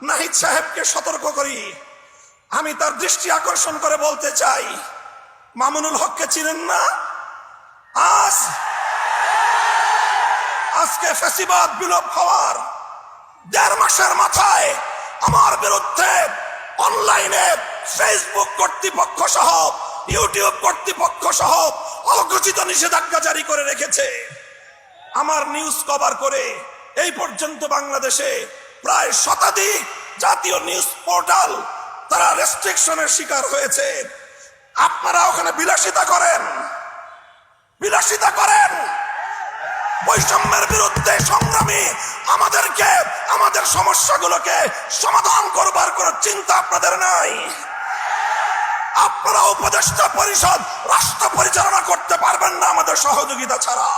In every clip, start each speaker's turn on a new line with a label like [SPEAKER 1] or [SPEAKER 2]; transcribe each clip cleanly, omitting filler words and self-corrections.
[SPEAKER 1] নাহিদ সাহেবকে সতর্ক করি। আমি তার দৃষ্টি আকর্ষণ করে বলতে চাই, মামুনুল হককে চিনেন না? আজকে ফ্যাসিবাদ বিলোপ হওয়ার 1.5 মাসের মাথায় আমার বিরুদ্ধে অনলাইনে ফেসবুক কর্তৃপক্ষ সহ ইউটিউব কর্তৃপক্ষ সহ অঘোষিত নিষেধাজ্ঞা জারি করে রেখেছে। আমার নিউজ কভার করে এই পর্যন্ত বাংলাদেশে প্রায় শতাধিক জাতীয় নিউজ পোর্টাল তারা রেস্ট্রিকশনের শিকার হয়েছে। আপনারা ওখানে বিলাসিতা করেন, বৈষম্যের বিরুদ্ধে সংগ্রামী আমাদেরকে আমাদের সমস্যাগুলোকে সমাধান করবার কোনো চিন্তা আপনাদের নাই। আপনারা উপদেষ্টা পরিষদ রাষ্ট্র পরিচালনা করতে পারবেন না আমাদের সহযোগিতা ছাড়া।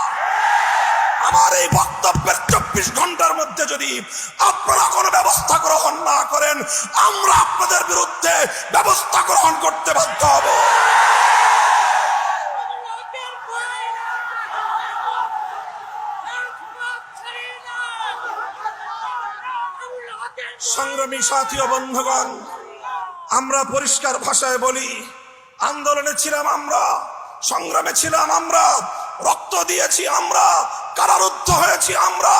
[SPEAKER 1] আমার এই বক্তব্যের 24 ঘন্টার মধ্যে যদি আপনারা কোনো ব্যবস্থা গ্রহণ না করেন, আমরা আপনাদের বিরুদ্ধে ব্যবস্থা গ্রহণ করতে বাধ্য হব। সংগ্রামী সাথী ও বন্ধুগণ, আমরা পরিষ্কার ভাষায় বলি, আন্দোলনে ছিলাম আমরা, সংগ্রামে ছিলাম আমরা, রক্ত দিয়েছি আমরা, কারারুদ্ধ হয়েছি আমরা,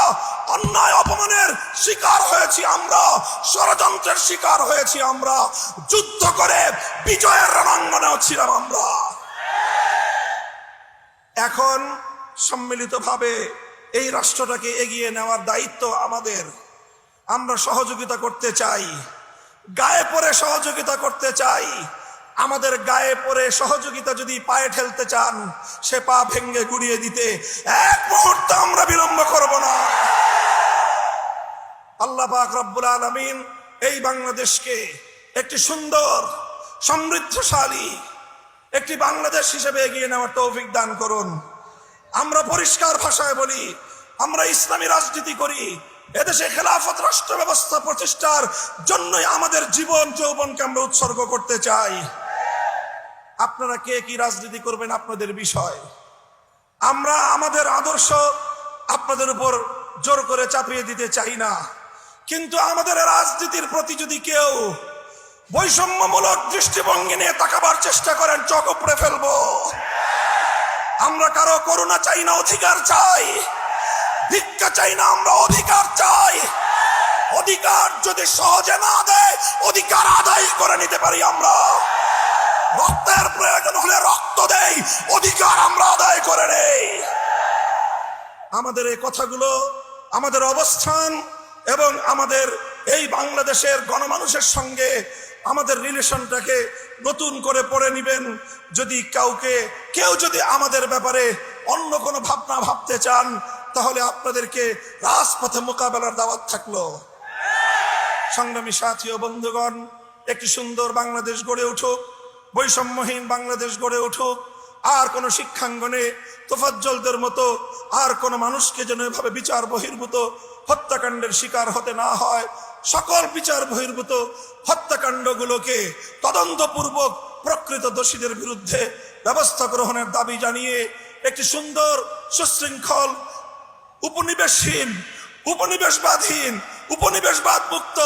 [SPEAKER 1] অন্যায় অপমানের শিকার হয়েছি আমরা, ষড়যন্ত্রের শিকার হয়েছি আমরা, যুদ্ধ করে বিজয়ের রণাঙ্গনেও ছিলাম আমরা। এখন সম্মিলিতভাবে এই রাষ্ট্রটাকে এগিয়ে নেওয়ার দায়িত্ব আমাদের। আমরা সহযোগিতা করতে চাই, গায়ে পড়ে সহযোগিতা করতে চাই। আমাদের গায়ে পড়ে সহযোগিতা যদি পায়ে ঠেলতে চান, সে পা ভেঙ্গে গুড়িয়ে দিতে এক মুহূর্ত আমরা বিলম্ব করব না। আল্লাহ পাক রব্বুল আলামিন এই বাংলাদেশকে একটি সুন্দর, সমৃদ্ধশালী একটি বাংলাদেশ হিসেবে এগিয়ে নেওয়ার তৌফিক দান করুন। আমরা পরিষ্কার ভাষায় বলি, আমরা ইসলামী রাজনীতি করি। এদেশে খেলাফত রাষ্ট্র ব্যবস্থা প্রতিষ্ঠার জন্যই আমাদের জীবন যৌবনকে আমরা উৎসর্গ করতে চাই। আপনারা কে কি রাজনীতি করবেন আপনাদের বিষয়। আমরা আমাদের আদর্শ আপনাদের উপর জোর করে চাপিয়ে দিতে চাই না, কিন্তু আমাদের রাজনীতির প্রতি যদি কেউ বৈষম্যমূলক দৃষ্টিভঙ্গি নিয়ে তাকাবার চেষ্টা করেন, চোখ উপড়ে ফেলবো। আমরা কারো করুণা চাই না, অধিকার চাই। ভিক্ষা চাই না, আমরা অধিকার চাই। অধিকার যদি সহজে না দেয়, অধিকার আদায় করে নিতে পারি আমরা। রক্তের প্রয়োজন হলে রক্ত দেই, অধিকার আমরা আদায় করে নেই। আমাদের এই কথাগুলো, আমাদের অবস্থান এবং আমাদের এই বাংলাদেশের গণমানুষের সঙ্গে আমাদের রিলেশনটাকে নতুন করে পড়ে নিবেন। যদি কেউ যদি আমাদের ব্যাপারে অন্য কোনো ভাবনা ভাবতে চান, তাহলে আপনাদেরকে রাজপথে মোকাবেলার দাওয়াত থাকলো। সংগ্রামী সাথী ও বন্ধুগণ, একটি সুন্দর বাংলাদেশ গড়ে উঠুক, বৈষম্যহীন বাংলাদেশ গড়ে উঠুক। আর কোন শিক্ষাঙ্গনে তোফাজ্জলদের মতো আর কোন মানুষকে যেন এভাবে বিচার বহির্ভূত হত্যাকাণ্ডের শিকার হতে না হয়। সকল বিচার বহির্ভূত হত্যাকাণ্ডগুলোকে তদন্তপূর্বক প্রকৃত দোষীদের বিরুদ্ধে ব্যবস্থা গ্রহণের দাবি জানিয়ে একটি সুন্দর, সুশৃঙ্খল, উপনিবেশহীন, উপনিবেশবাদহীন, উপনিবেশবাদ মুক্ত,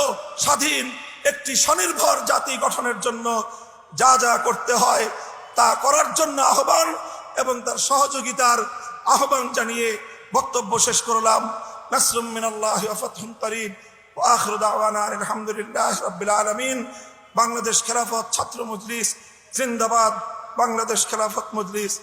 [SPEAKER 1] স্বাধীন একটি স্বনির্ভর জাতি গঠনের জন্য যা যা করতে হয় তা করার জন্য আহ্বান এবং তার সহযোগিতার আহ্বান জানিয়ে বক্তব্য শেষ করলাম। নাসরুম মিনাল্লাহি ওয়া ফাতহুন করিব ওয়া আখিরু দাওয়ানা আলহামদুলিল্লাহি রাব্বিল আলামিন। বাংলাদেশ খেলাফত ছাত্র মজলিস জিন্দাবাদ। বাংলাদেশ খেলাফত মজলিস